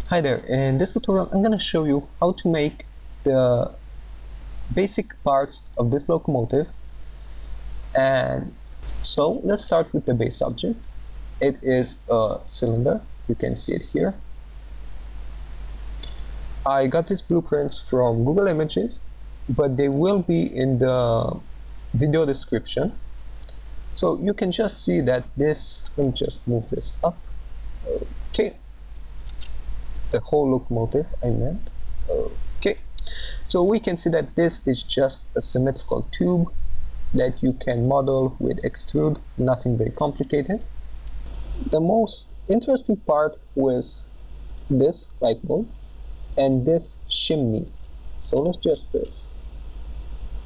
Hi there, in this tutorial I'm going to show you how to make the basic parts of this locomotive. And so let's start with the base object. It is a cylinder, you can see it here. I got these blueprints from Google Images, but they will be in the video description. So you can just see that this, let me just move this up. Okay. The whole locomotive I meant. Okay, so we can see that this is just a symmetrical tube that you can model with extrude, nothing very complicated. The most interesting part was this light bulb and this chimney. So let's just press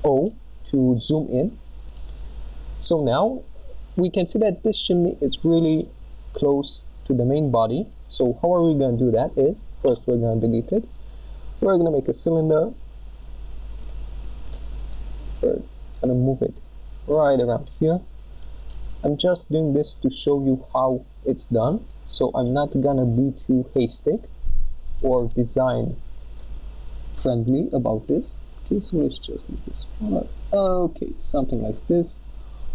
O to zoom in. So now we can see that this chimney is really close to the main body. So how are we going to do that is, first we're going to delete it. We're going to make a cylinder. We're going to move it right around here. I'm just doing this to show you how it's done. So I'm not going to be too hasty or design friendly about this. Okay, so let's just make this smaller. Okay, something like this.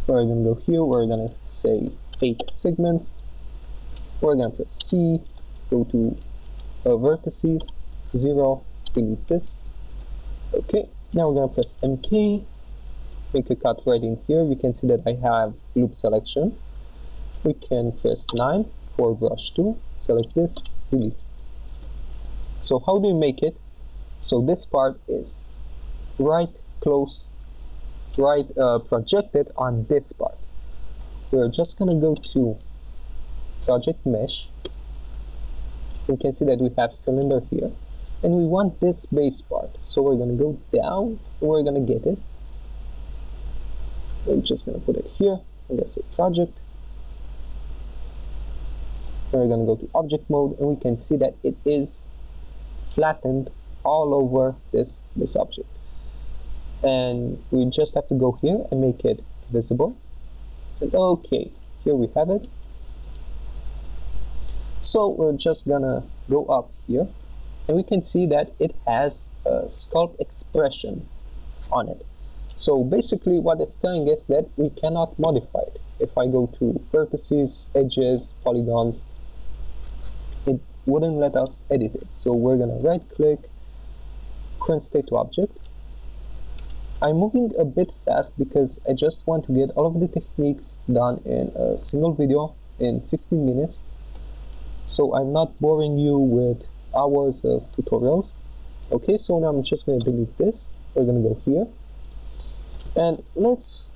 We're going to go here. We're going to say 8 segments. We're going to press C, go to vertices, 0, delete this. Okay, now we're going to press MK, make a cut right in here. You can see that I have loop selection. We can press 9 for brush tool, select this, delete. So how do you make it? So this part is right close, right projected on this part. We're just going to go to project mesh. We can see that we have cylinder here and we want this base part, so we're going to go down, we're going to get it, we're just going to put it here. I'm going to say project, we're going to go to object mode, and we can see that it is flattened all over this object, and we just have to go here and make it visible. And okay, here we have it. So we're just gonna go up here and we can see that it has a sculpt expression on it. So basically what it's telling us that we cannot modify it. If I go to vertices, edges, polygons, it wouldn't let us edit it. So we're gonna right click, current state to object. I'm moving a bit fast because I just want to get all of the techniques done in a single video in 15 minutes. So I'm not boring you with hours of tutorials. Okay, so now I'm just going to delete this. We're going to go here. And let's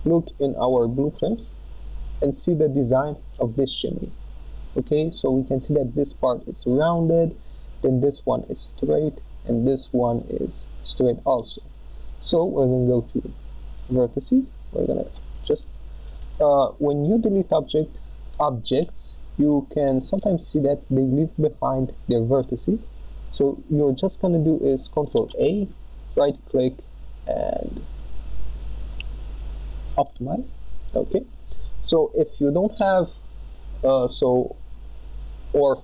look in our blueprints and see the design of this chimney. Okay, so we can see that this part is rounded, then this one is straight, and this one is straight also. So we're going to go to vertices. We're going to just, when you delete objects, you can sometimes see that they leave behind their vertices. So you're just going to do is Ctrl A, right click, and optimize. Okay, so if you don't have or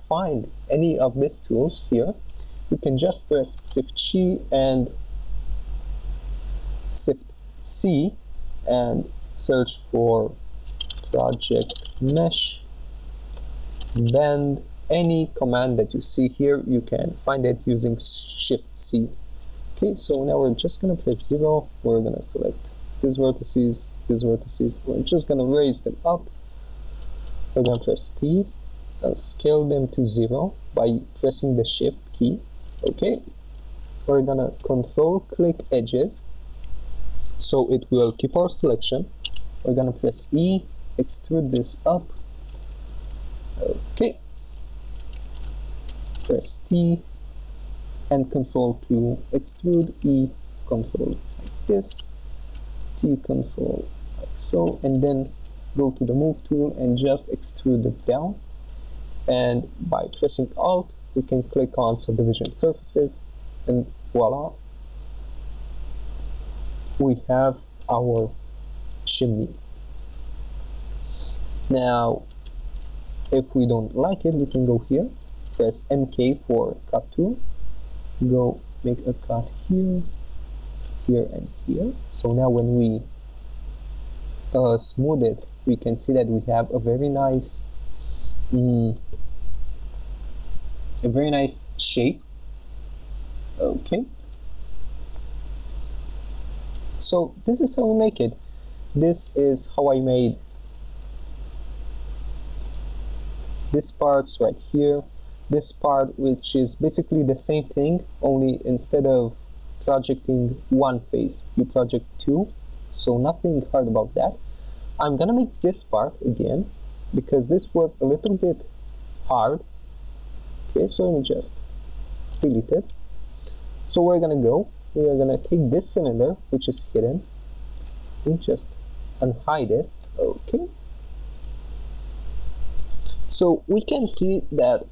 find any of these tools here, you can just press Shift C and Shift C and search for project mesh. Bend. Any command that you see here, you can find it using Shift C. Okay, so now we're just going to press 0. We're going to select these vertices, we're just going to raise them up. We're going to press T and scale them to 0 by pressing the Shift key. Okay, we're going to Control click edges so it will keep our selection. We're going to press E, extrude this up. Okay, press T and Control to extrude, E, Control like this, T, Control like so, and then go to the move tool and just extrude it down. And by pressing Alt, we can click on Subdivision Surfaces, and voila, we have our chimney. Now, if we don't like it, we can go here press MK for cut tool, go make a cut here, here, and here. So now when we smooth it, we can see that we have a very nice shape. Okay, so this is how we make it. This is how I made this parts right here, this part, which is basically the same thing, only instead of projecting one face, you project two, so nothing hard about that. I'm gonna make this part again because this was a little bit hard. Okay, so let me just delete it. So we're gonna go, we are gonna take this cylinder which is hidden and just unhide it. Okay, so we can see that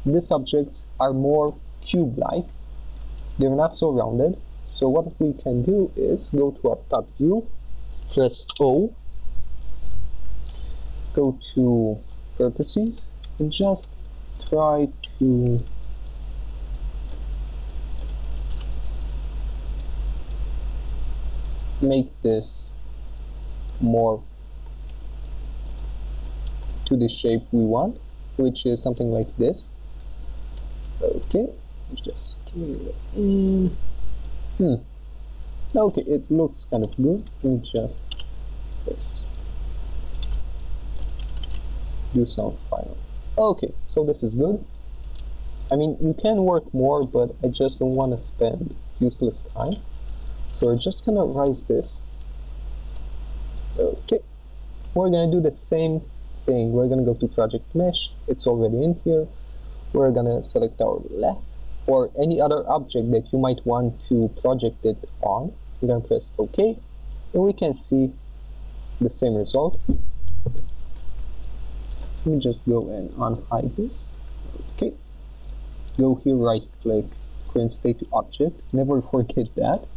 these objects are more cube-like, they're not so rounded. So what we can do is go to our top view, press O, go to vertices, and just try to make this more to the shape we want, which is something like this. Okay, just scale it in. Okay, it looks kind of good. Let me just do some final. Okay, so this is good. I mean, you can work more, but I just don't want to spend useless time. So we're just gonna raise this. Okay, we're gonna do the same thing. We're gonna go to project mesh, it's already in here. We're gonna select our left or any other object that you might want to project it on. We're gonna press OK, and we can see the same result. Let me just go and unhide this. Okay, go here, right click, current state to object, never forget that,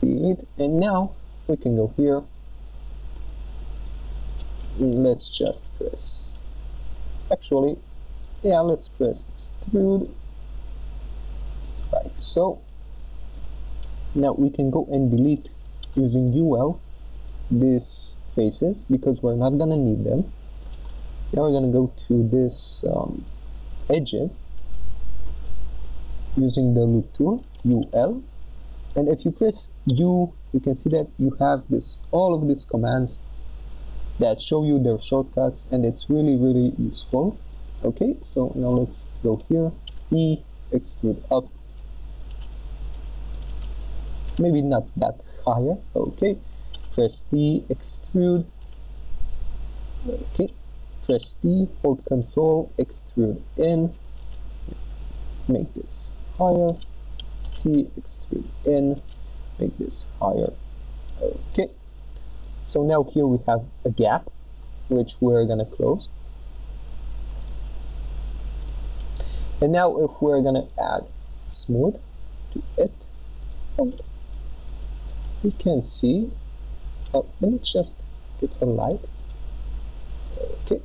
delete, and now we can go here. Let's just press, actually, yeah, let's press extrude, like so. Now we can go and delete using UL these faces because we're not gonna need them. Now we're gonna go to this edges using the loop tool, UL, and if you press U, you can see that you have this, all of these commands that show you their shortcuts, and it's really useful. Okay, so now let's go here, E, extrude up, maybe not that higher. Okay, press T, extrude. Okay, press T, hold control, extrude in, make this higher, T, extrude in, make this higher. Okay, so now here we have a gap which we're gonna close. And now if we're gonna add smooth to it, we can see, let me just get a light. Okay,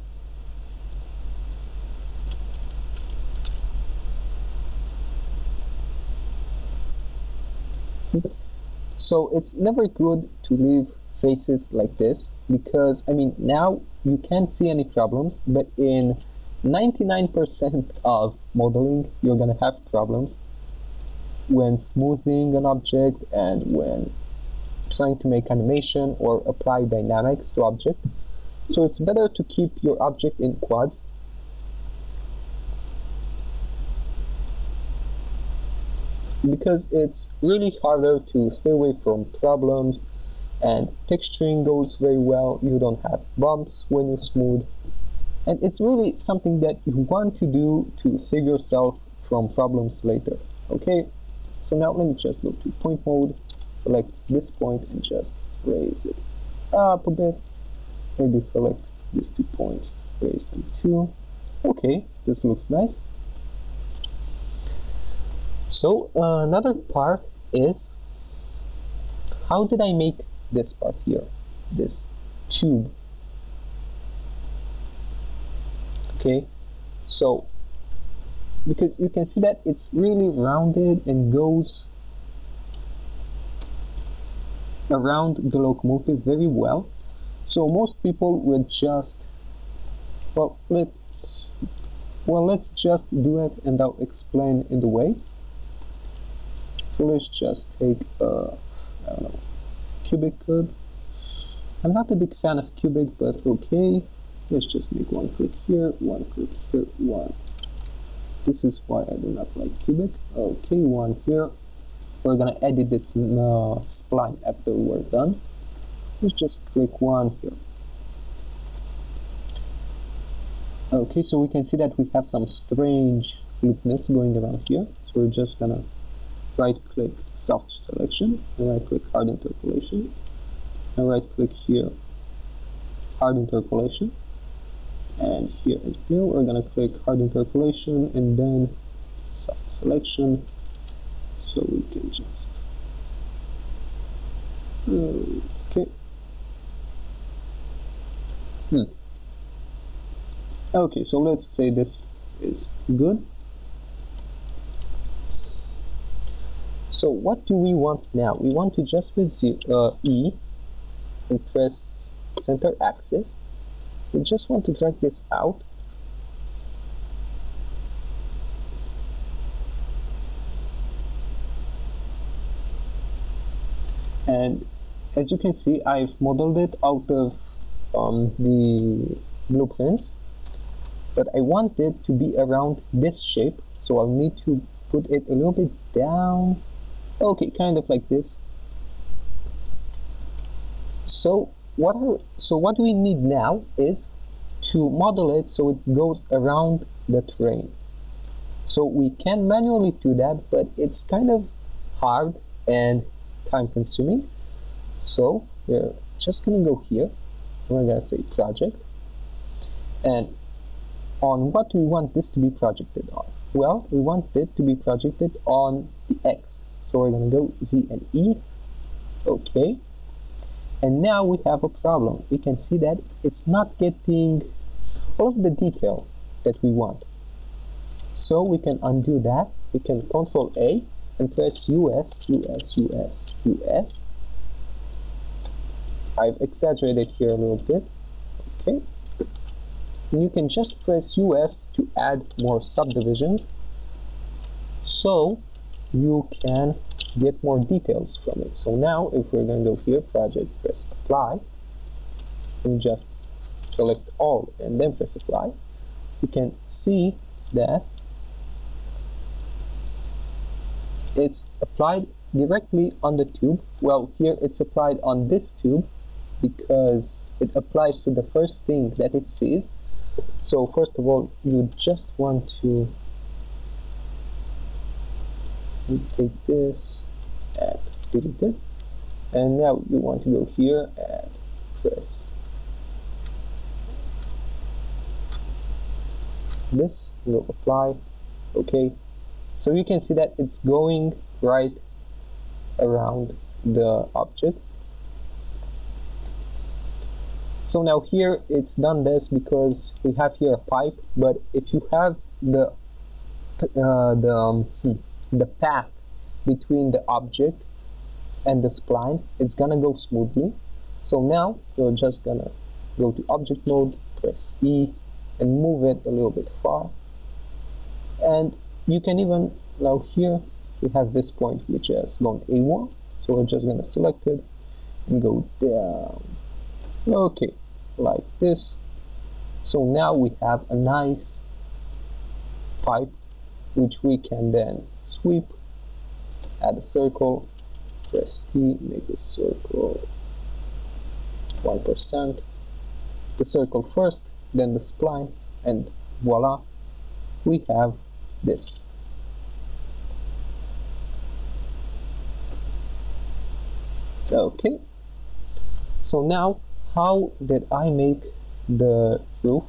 so it's never good to leave faces like this because, I mean, now you can't see any problems, but in 99% of modeling you're gonna have problems when smoothing an object and when trying to make animation or apply dynamics to object. So it's better to keep your object in quads. Because it's really harder to stay away from problems, and texturing goes very well. You don't have bumps when you smooth, and it's really something that you want to do to save yourself from problems later. Okay, so now let me just go to point mode, select this point and just raise it up a bit. Maybe select these 2 points, raise them too. Okay, this looks nice. So another part is, how did I make this part here, this tube? Okay, so because you can see that it's really rounded and goes around the locomotive very well. So most people would just, well, let's just do it and I'll explain in the way. So let's just take I don't know, cubic code. I'm not a big fan of cubic, but okay. Let's just make one click here, one click here, one. This is why I do not like cubic. Okay, one here. We're gonna edit this spline after we're done. Let's just click one here. Okay, so we can see that we have some strange loopness going around here. So we're just gonna right click soft selection and right click hard interpolation and right click here hard interpolation, and here and here we're gonna click hard interpolation and then soft selection, so we can just okay. Okay, so let's say this is good. So what do we want now? We want to just press E and press center axis. We just want to drag this out. And as you can see, I've modeled it out of the blueprints, but I want it to be around this shape, so I'll need to put it a little bit down. Okay, kind of like this. So what we need now is to model it so it goes around the train. So we can manually do that, but it's kind of hard and time consuming. So we're just gonna go here. We're gonna say project, and on what we want this to be projected on. Well, we want it to be projected on the X. So we're gonna go Z and E. Okay. And now we have a problem. We can see that it's not getting all of the detail that we want. So we can undo that. We can Control A and press US, US, US, US. I've exaggerated here a little bit. Okay. And you can just press US to add more subdivisions, so you can get more details from it. So now if we're going to go here, project, press apply, and just select all and then press apply, you can see that it's applied directly on the tube. Well, here it's applied on this tube because it applies to the first thing that it sees. So first of all, you just want to take this and delete it, and now you want to go here and press this, will apply. Okay, so you can see that it's going right around the object. So now here it's done this because we have here a pipe, but if you have the path between the object and the spline, it's gonna go smoothly. So now you're just gonna go to object mode, press E, and move it a little bit far. And you can even, now here we have this point which has gone AWOL, so we're just gonna select it and go down. Okay, like this. So now we have a nice pipe which we can then sweep, add a circle, press T, make the circle 1%, the circle first, then the spline, and voila, we have this. Okay, so now how did I make the roof?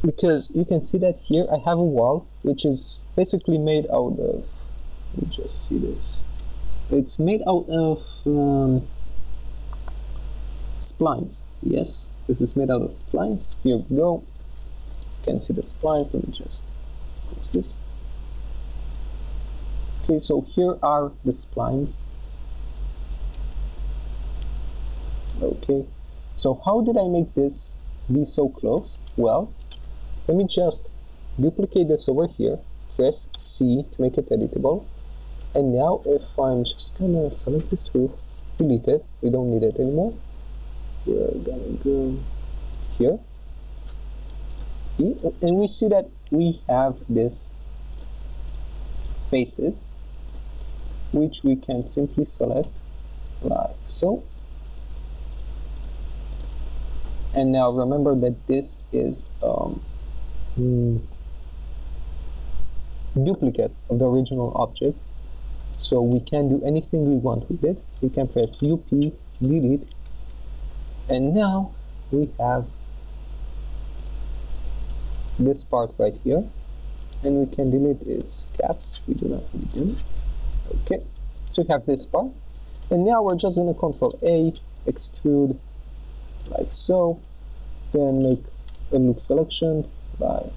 Because you can see that here I have a wall which is basically made out of, let me just see this, it's made out of splines. Yes, this is made out of splines. Here we go. can see the splines. Let me just close this. Okay, so here are the splines. Okay, so how did I make this be so close? Well, let me just duplicate this over here, press C to make it editable, and now if I'm just gonna select this roof, delete it, we don't need it anymore, we're gonna go here, and we see that we have this faces, which we can simply select like so. And now remember that this is duplicate of the original object, so we can do anything we want with it. We can press UP, delete, and now we have this part right here, and we can delete its caps, we do not need them. Okay, so we have this part, and now we're just going to Control A, extrude like so, then make a loop selection like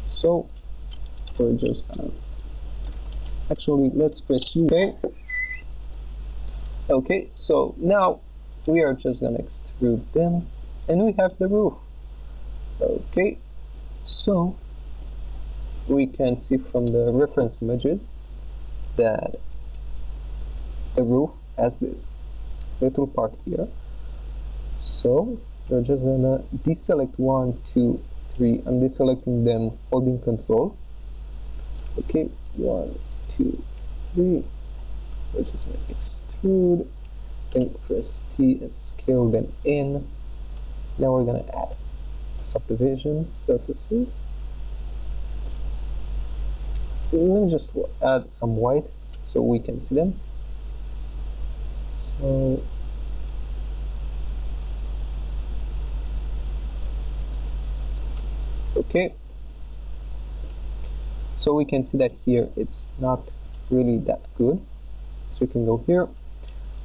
so. We're just gonna actually, let's press U. Okay, so now we are just gonna extrude them, and we have the roof. Okay, so we can see from the reference images that the roof has this little part here. So we're just gonna deselect 1, 2, 3. I'm deselecting them holding Control. Okay, 1, 2, 3. We're just gonna extrude, then press T and scale them in. Now we're gonna add subdivision surfaces. Let me just add some white so we can see them. So okay, so we can see that here it's not really that good. So we can go here,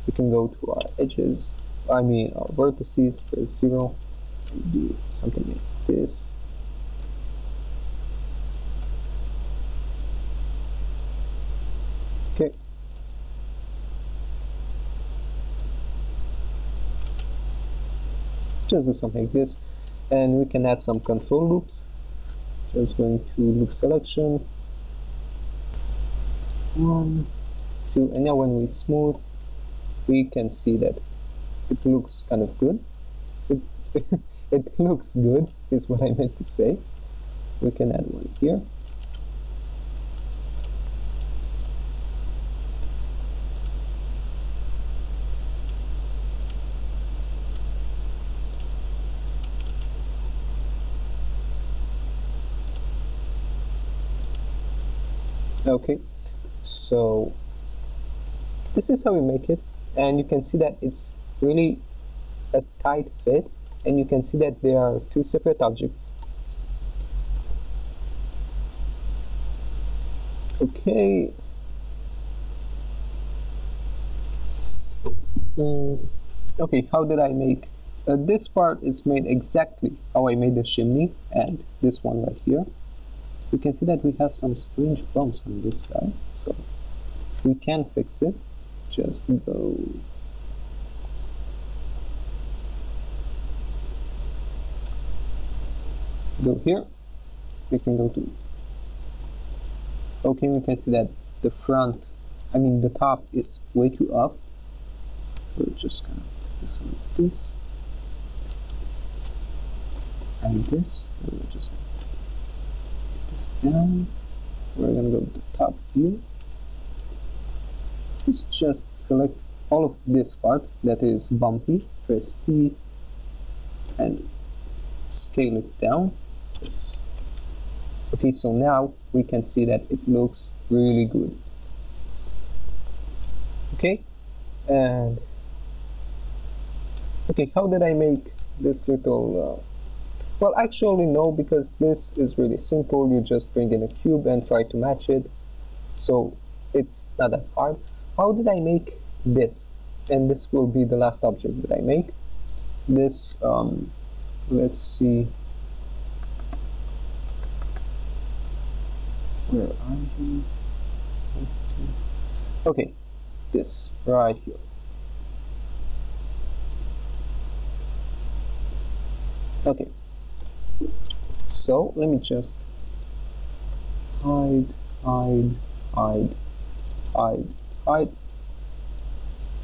we can go to our edges, our vertices, press 0, and do something like this. Okay, just do something like this, and we can add some control loops. Just going to loop selection, 1, 2, and now when we smooth, we can see that it looks kind of good. It looks good is what I meant to say. We can add one here. Okay, so this is how we make it, and you can see that it's really a tight fit, and you can see that there are two separate objects. Okay, okay, how did I make this part? Is made exactly how I made the chimney and this one right here. We can see that we have some strange bumps on this guy, so we can fix it. Just go here, we can go to, okay, we can see that the front, the top is way too up, so we're just gonna put this like this and this, and we're just gonna put this down. We're gonna go to the top view. Let's just select all of this part that is bumpy, press T and scale it down. Yes. Okay, so now we can see that it looks really good. Okay, and okay, how did I make this little well, actually no, because this is really simple. You just bring in a cube and try to match it, so it's not that hard. How did I make this? And this will be the last object that I make. This let's see, Where are you? Okay, this right here. Okay, so let me just hide.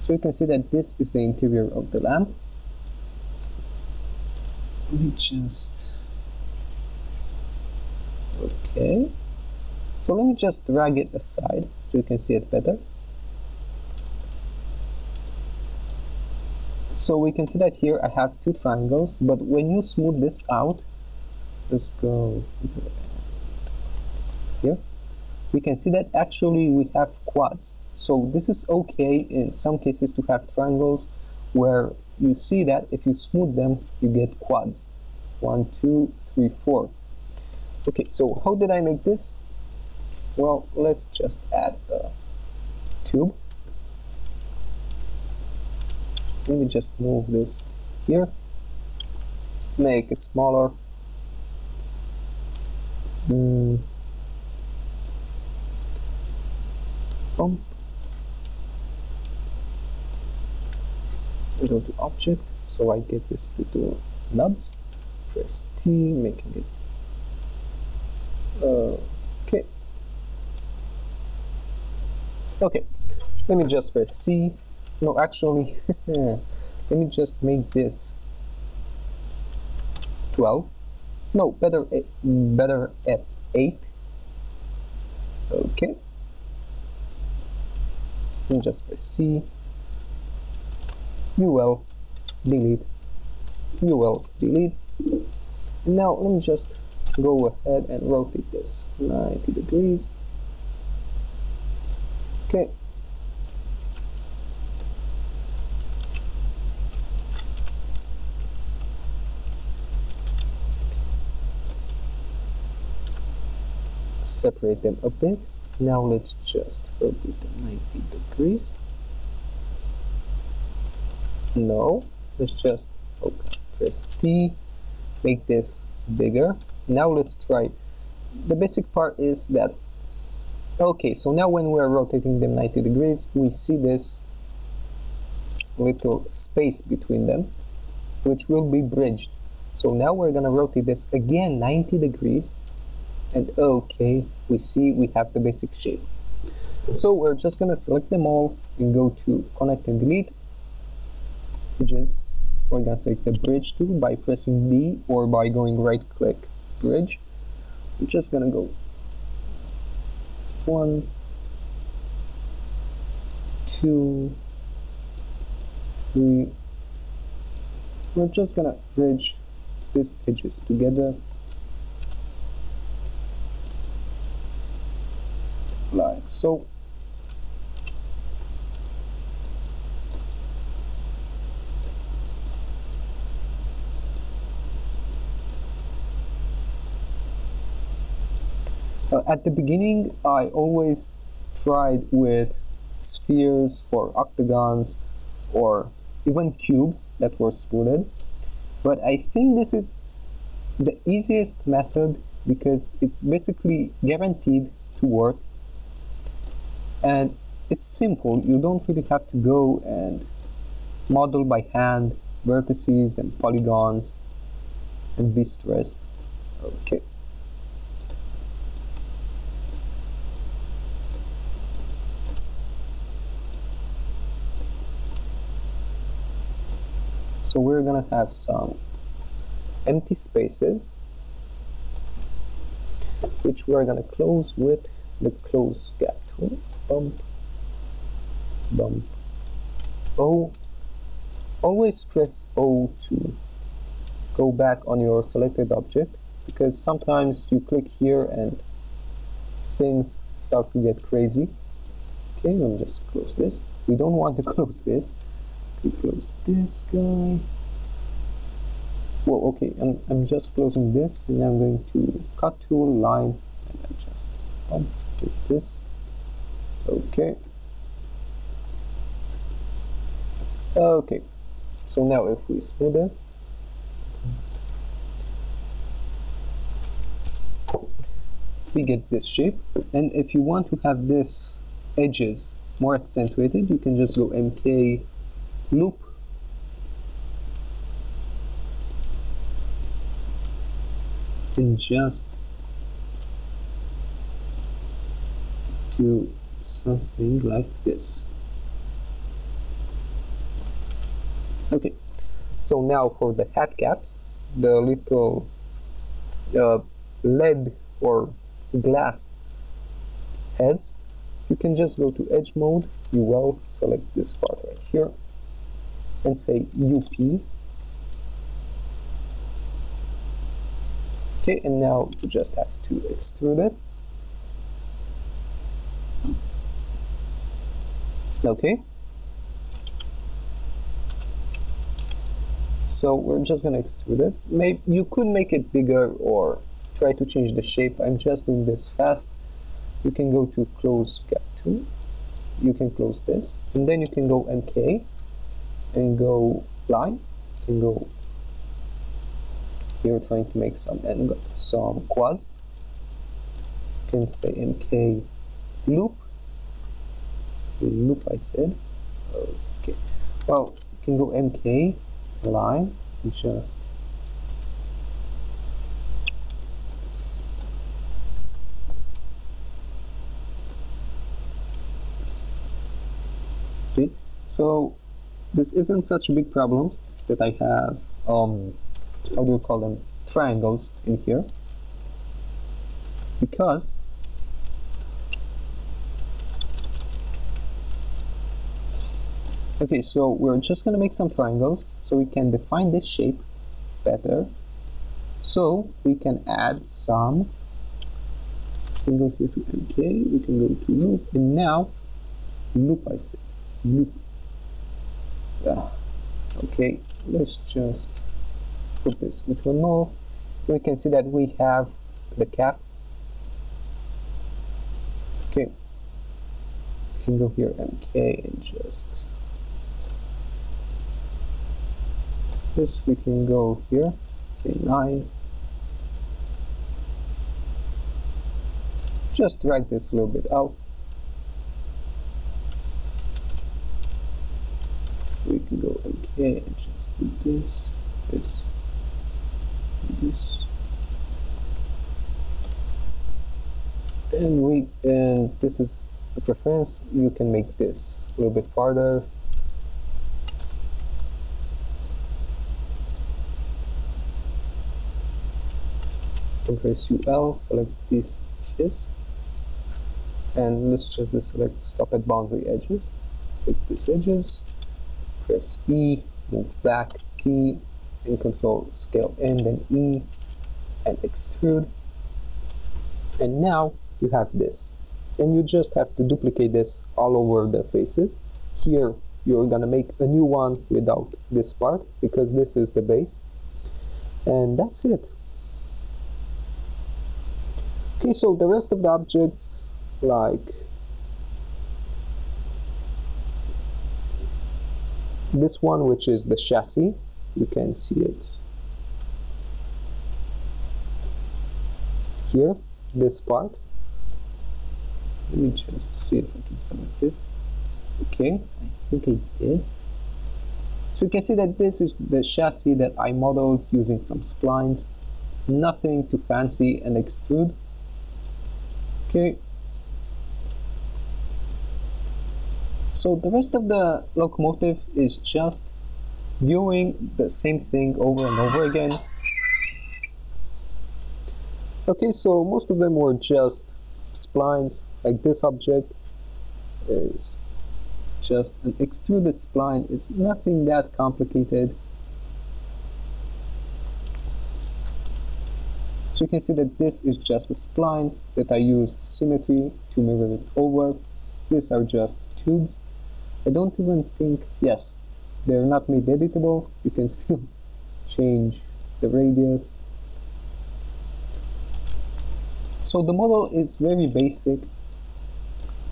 So you can see that this is the interior of the lamp. Let me just, okay, so let me just drag it aside so you can see it better. So we can see that here I have two triangles, but when you smooth this out, let's go here, we can see that actually we have quads. So this is okay in some cases to have triangles where you see that if you smooth them, you get quads. 1, 2, 3, 4. Okay, so how did I make this? Well, let's just add a tube. Let me just move this here, make it smaller. Bump. Go to object, so I get this little nubs. Press T, making it okay. Okay, let me just press C. No, actually, let me just make this 12. No, better at 8. Okay. Let me just press C. UL, delete. UL, delete. Now let me just go ahead and rotate this 90 degrees. Okay. Separate them a bit. Now let's just rotate them 90 degrees. No, let's just, okay, press T, make this bigger. Now let's try. The basic part is that, okay, so now when we're rotating them 90 degrees, we see this little space between them, which will be bridged. So now we're gonna rotate this again 90 degrees, and okay, we see we have the basic shape. So we're just gonna select them all and go to connect and delete bridges. We're gonna select the bridge tool by pressing B or by going right click bridge. We're just gonna go 1, 2, 3. We're just gonna bridge these edges together like so. At the beginning, I always tried with spheres or octagons or even cubes that were smoothed, but I think this is the easiest method because it's basically guaranteed to work and it's simple. You don't really have to go and model by hand vertices and polygons and be stressed. Okay. So we're gonna have some empty spaces, which we're gonna close with the close gap tool. Bump, bump. O. Always press O to go back on your selected object, because sometimes you click here and things start to get crazy. Okay, let me just close this. We don't want to close this. We close this guy. Well, okay, I'm just closing this, and I'm going to cut tool, line, and then just bump with this. Okay. Okay. So now if we smooth it, we get this shape. And if you want to have this edges more accentuated, you can just go MK loop, and just do something like this. Okay, so now for the hat caps, the little lead or glass heads, you can just go to edge mode, you will select this part right here and say UP. Okay, and now you just have to extrude it. Okay, so we're just gonna extrude it. Maybe you could make it bigger or try to change the shape. I'm just doing this fast. You can go to close gap 2, you can close this, and then you can go MK and go line, you can go here trying to make some quads. You can say MK loop, I said. Okay, well, you can go MK line and just okay. So this isn't such a big problem that I have how do you call them, triangles in here, because okay, so we're just gonna make some triangles so we can define this shape better, so we can add some. We can go here to MK, we can go to loop, and now loop, I said loop. Okay, let's just put this with one more. We can see that we have the cap. Okay, we can go here MK and just this. We can go here, say 9. Just drag this a little bit out. We can go MK and just do this, this, this, and this is a preference. You can make this a little bit farther. Press UL, select these edges, and let's just select stop at boundary edges. Select these edges, press E, move back, T, and control scale in, then E, and extrude. And now you have this, and you just have to duplicate this all over the faces. Here you're gonna make a new one without this part because this is the base, and that's it. Okay, so the rest of the objects, like this one, which is the chassis, you can see it here, this part. Let me just see if I can select it. Okay, I think I did. So you can see that this is the chassis that I modeled using some splines. Nothing too fancy and extrude. Okay. So the rest of the locomotive is just viewing the same thing over and over again. Okay, so most of them were just splines. Like this object is just an extruded spline. It's nothing that complicated. So you can see that this is just a spline that I used symmetry to mirror it over. These are just tubes. I don't even think, yes, they're not made editable. You can still change the radius. So the model is very basic.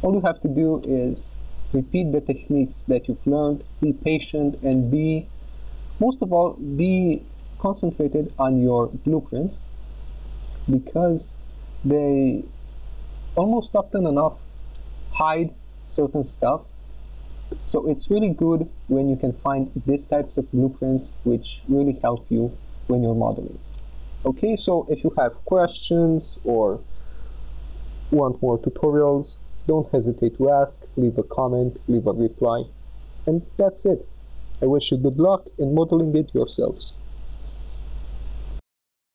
All you have to do is repeat the techniques that you've learned, be patient, and most of all, be concentrated on your blueprints, because they almost often enough hide certain stuff. So it's really good when you can find these types of blueprints which really help you when you're modeling. Okay, so if you have questions or want more tutorials, don't hesitate to ask, leave a comment, leave a reply, and that's it. I wish you good luck in modeling it yourselves.